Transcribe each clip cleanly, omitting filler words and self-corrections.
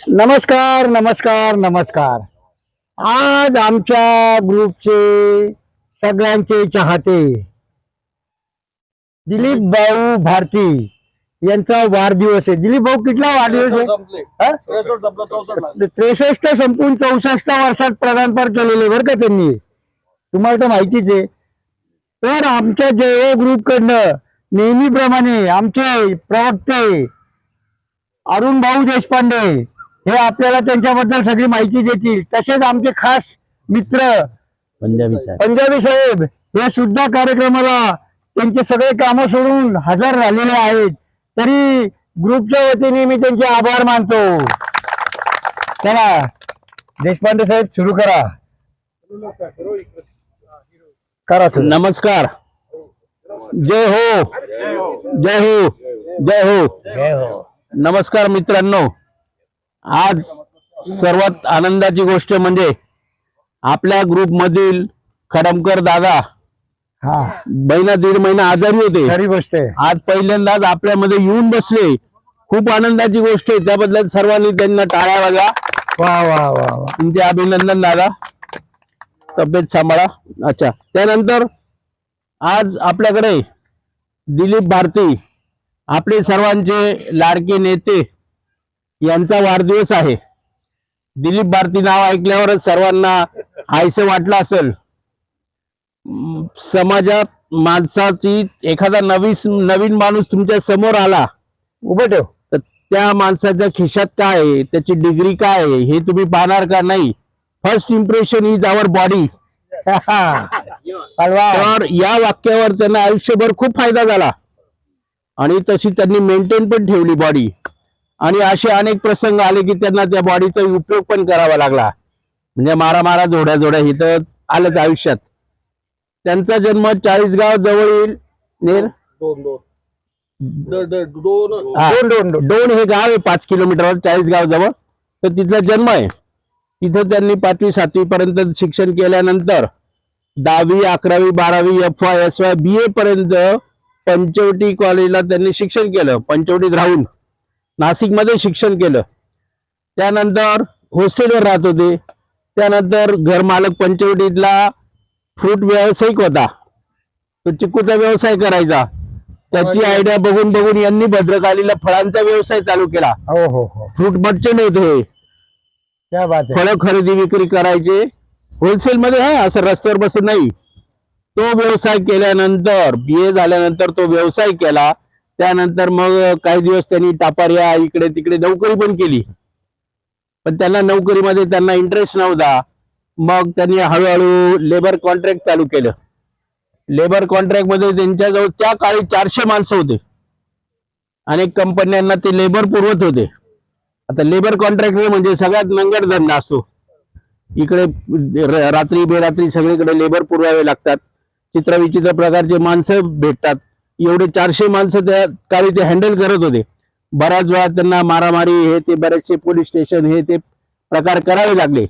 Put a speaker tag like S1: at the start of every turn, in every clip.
S1: नमस्कार नमस्कार नमस्कार. आज आमच्या ग्रुपचे सगळ्यांचे चाहते दिलीप भाऊ भारती यांचा वाढदिवस आहे. दिलीप भाऊ कितला वाढदिवस आहे? 63 संपून 64 वर्षात पदार्पण केलेले बरं का त्यांनी, तुम्हाला तर माहितीच आहे. तर आमच्या जय ग्रुप कडनं नेहमीप्रमाणे आमचे प्रवक्ते अरुण भाऊ देशपांडे हे आपल्याला त्यांच्याबद्दल सगळी माहिती देतील. तसेच आमचे खास मित्र पंजाबी साहेब हे सुद्धा कार्यक्रमाला त्यांचे सगळे कामं सोडून हजर झालेले आहेत. तरी ग्रुपच्या वतीने मी त्यांचे आभार मानतो. चला देशपांडे साहेब सुरू करा. करा सुरू.
S2: नमस्कार. जय हो जय हो जय हो
S1: जय हो.
S2: नमस्कार मित्रांनो. आज सर्वात आनंदाची गोष्ट म्हणजे आपल्या ग्रुप मधील खडमकर दादा
S1: हा
S2: दीड महिना आजारी होते.
S1: खरी गोष्ट आहे.
S2: आज पहिल्यांदाच आपल्यामध्ये येऊन बसले. खूप आनंदाची गोष्ट आहे. त्याबद्दल सर्वांनी त्यांना टाळ्या वाजवा.
S1: वा वा वा वा.
S2: तुमचे अभिनंदन दादा. तब्येत सांभाळा. अच्छा, त्यानंतर आज आपल्याकडे दिलीप भारती आपले सर्वांचे लाडके नेते यांचा वाढदिवस आहे. दिलीप भारती नाव ऐकल्यावरच सर्वांना हायसे वाटलं असेल. समाजात माणसाची एखादा नवीन माणूस तुमच्या समोर आला
S1: उभं ठेव.
S2: तर त्या माणसाच्या खिशात काय आहे, त्याची डिग्री काय आहे हे तुम्ही पाहणार का नाही. First impression is our body. तर या वाक्यावर त्यांना आयुष्यभर खूप फायदा झाला आणि तशी त्यांनी मेंटेन पण ठेवली बॉडी. आणि असे अनेक प्रसंग आले की त्यांना त्या बॉडीचा उपयोग पण करावा लागला. म्हणजे मारा जोड्या हे तर आलंच आयुष्यात. त्यांचा जन्म चाळीसगाव जवळील डोन हे गाव आहे 5 किलोमीटरवर चाळीसगाव जवळ. तर तिथला जन्म आहे. तिथं त्यांनी 5वी 7वी पर्यंत शिक्षण केल्यानंतर 10वी 11वी 12वी FY SY BA पर्यंत पंचवटी कॉलेजला त्यांनी शिक्षण केलं. पंचवटीत राहून नाशिकमध्ये शिक्षण केलं. त्यानंतर हॉस्टेलवर राहत होते. त्यानंतर घरमालक पंचवटीतला फ्रूट व्यावसायिक होता. तो चिक्कूचा व्यवसाय करायचा. त्याची आयडिया बघून यांनी भद्रकालीला फळांचा व्यवसाय चालू केला.
S1: हो हो हो.
S2: फ्रूट मर्चंट होते.
S1: क्या बात आहे.
S2: फळं खरेदी विक्री करायचे होलसेल मध्ये. असं रस्त्यावर बसून नाही. तो व्यवसाय केल्यानंतर BA झाल्यानंतर तो व्यवसाय केला. त्यानंतर मग काही दिवस त्यांनी टापाऱ्या इकडे तिकडे नोकरी पण केली. पण त्यांना नोकरीमध्ये त्यांना इंटरेस्ट नव्हता. मग त्यांनी हळूहळू लेबर कॉन्ट्रॅक्ट चालू केलं. लेबर कॉन्ट्रॅक्ट मध्ये त्यांच्याजवळ त्या काळी 400 माणसं होते. अनेक कंपन्यांना ते लेबर पुरवत होते. आता लेबर कॉन्ट्रॅक्ट म्हणजे सगळ्यात नंगट धंदा असतो. इकडे रात्री बेरात्री सगळीकडे लेबर पुरवावे लागतात. चित्रविचित्र प्रकारचे माणसं भेटतात. एवढे 400 माणसं त्या काळी ते हँडल करत होते. बऱ्याच वेळा त्यांना मारामारी हे ते बरेचसे पोलीस स्टेशन हे ते प्रकार करावे लागले.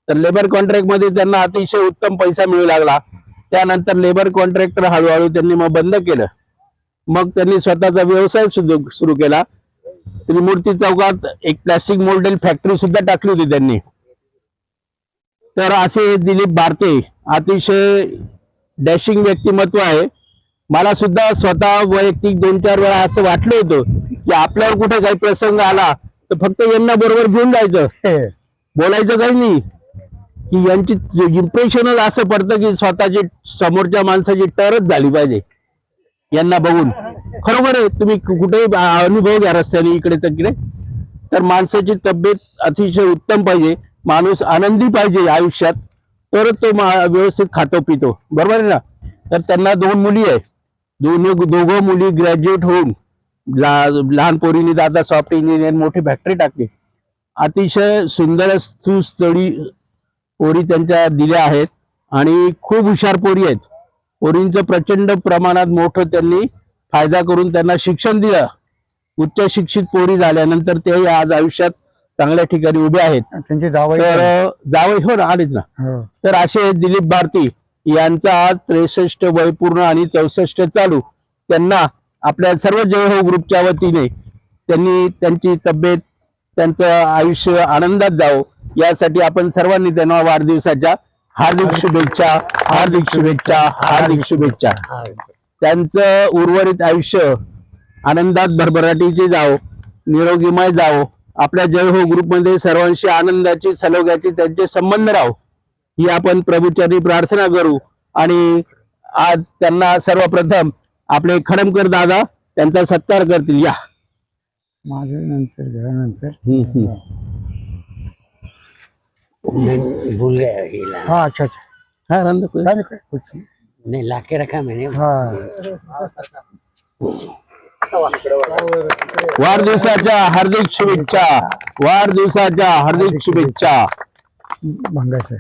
S2: तर लेबर कॉन्ट्रॅक्ट मध्ये त्यांना अतिशय उत्तम पैसा मिळू लागला. त्यानंतर लेबर कॉन्ट्रॅक्टर हळूहळू त्यांनी मग बंद केलं. मग त्यांनी स्वतःचा व्यवसाय सुरू केला. त्रिमूर्ती चौकात एक प्लास्टिक मोल्डेड फॅक्टरी सुद्धा टाकली होती त्यांनी. तर असे दिलीप भारती अतिशय डॅशिंग व्यक्तिमत्व आहे. मला सुद्धा स्वतः वैयक्तिक 2-4 वेळा असं वाटलं होतं की आपल्यावर कुठे काही प्रसंग आला तर फक्त यांना बरोबर घेऊन जायचं, बोलायचं काही नाही. की यांची इम्प्रेशनच असं पडतं की स्वतःची समोरच्या माणसाची टरच झाली पाहिजे यांना बघून. खरोखर आहे. तुम्ही कुठेही अनुभव घ्या रस्त्याने इकडे तिकडे. तर माणसाची तब्येत अतिशय उत्तम पाहिजे. माणूस आनंदी पाहिजे आयुष्यात. तरच तो व्यवस्थित खातो पितो. बरोबर आहे ना. तर त्यांना 2 मुली आहेत. दोघं मुली ग्रॅज्युएट होऊन लहान पोरीने आता सॉफ्ट इंजिनियर मोठी फॅक्टरी टाकली. अतिशय सुंदर सुस्थळी पोरी त्यांच्या दिल्या आहेत आणि खूप हुशार पोरी आहेत. पोरींचं प्रचंड प्रमाणात मोठं त्यांनी फायदा करून त्यांना शिक्षण दिलं. उच्च शिक्षित पोरी झाल्यानंतर ते आज आयुष्यात चांगल्या ठिकाणी उभे आहेत.
S1: त्यांचे जावई
S2: हो ना आलेच ना. तर असे दिलीप भारती यांचा आज 63 वय पूर्ण आणि 64 चालू. त्यांना आपल्या सर्व जय हो ग्रुपच्या वतीने त्यांनी त्यांची तब्येत त्यांचं आयुष्य आनंदात जावं यासाठी आपण सर्वांनी त्यांना वाढदिवसाच्या हार्दिक शुभेच्छा, हार्दिक शुभेच्छा, हार्दिक शुभेच्छा. त्यांचं उर्वरित आयुष्य आनंदात भरभराटीचे जावो, निरोगीमय जावो. आपल्या जय हो ग्रुपमध्ये सर्वांशी आनंदाची सलोख्याची त्यांचे संबंध राहो ही आपण प्रभूचरणी प्रार्थना करू. आणि आज त्यांना सर्वप्रथम आपले खडमकर दादा त्यांचा सत्कार करतील. या
S1: माझं नंतर घरानंतर
S3: भूल गया हिला
S1: हाँ अच्छा अच्छा
S2: हा रंद
S1: कुछ
S3: नहीं लाके रखा मैंने
S1: हाँ
S2: वाढदिवसाच्या हार्दिक शुभेच्छा, वाढदिवसाच्या हार्दिक शुभेच्छा.
S1: भंगाचं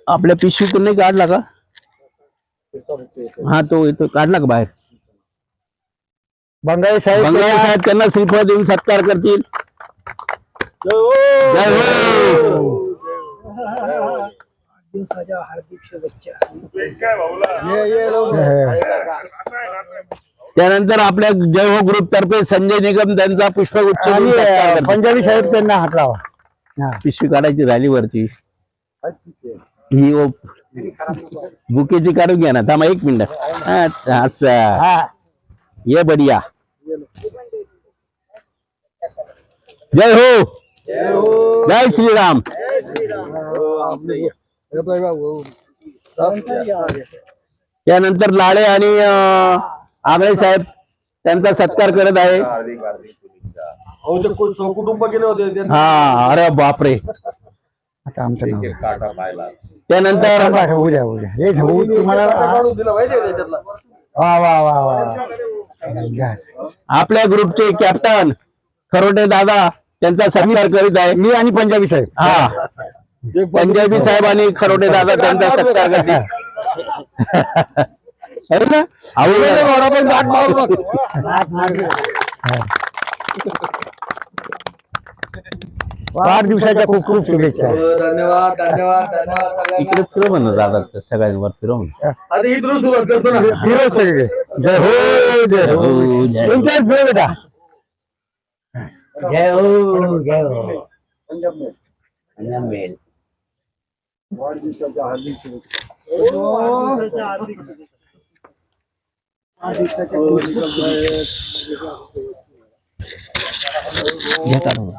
S2: आपल्या पिशवीतून नाही काढला का? हा तो येतो काढला का बाहेर?
S1: बंगाई साहेब
S2: बंगाली साहेब त्यांना श्रीफळ देऊन सत्कार करतील. जय हो. त्यानंतर आपल्या जय हो ग्रुप तर्फे संजय निगम त्यांचा पुष्पगुच्छ देऊन सत्कार
S1: आणि
S2: करतील.
S1: पंजाबी साहेब त्यांना हात लावा. हा.
S2: पिशवी काढायची राहिली वरची ही बुकेची काढून घ्या ना. थांबा एक मिनिट. असं ये बढिया. जय हो, जय श्रीराम. त्यानंतर लाडे आणि आगळे साहेब त्यांचा सत्कार करत आहे.
S4: कुटुंब गेले होते
S2: हा अरे बापरे.
S1: आता आमचं नाव
S2: त्यानंतर
S1: उद्या उद्या हे घेऊ तुम्हाला.
S4: दिला पाहिजे त्याच्यातला
S1: वा वा वा वा घ्या.
S2: आपल्या ग्रुपचे कॅप्टन खरोटे दादा त्यांचा सत्कार करीत आहे.
S1: मी आणि पंजाबी साहेब
S2: हा पंजाबी साहेब आणि खरोटे दादा त्यांचा सत्कार करतील. है ना?
S1: वाढदिवसाच्या खूप खूप शुभेच्छा.
S4: धन्यवाद धन्यवाद धन्यवाद
S2: इकडे फिरव म्हणून दादा सगळ्यांवर फिरव म्हणून.
S4: आता इथून सुरुवात करतो ना.
S1: फिरो सगळे. जय हो जय हो.
S2: हो, जय हो.
S1: तुमच्याच फिरो बेटा.
S3: जय हो जय हो पंजाब मेल
S2: घ्या काढून.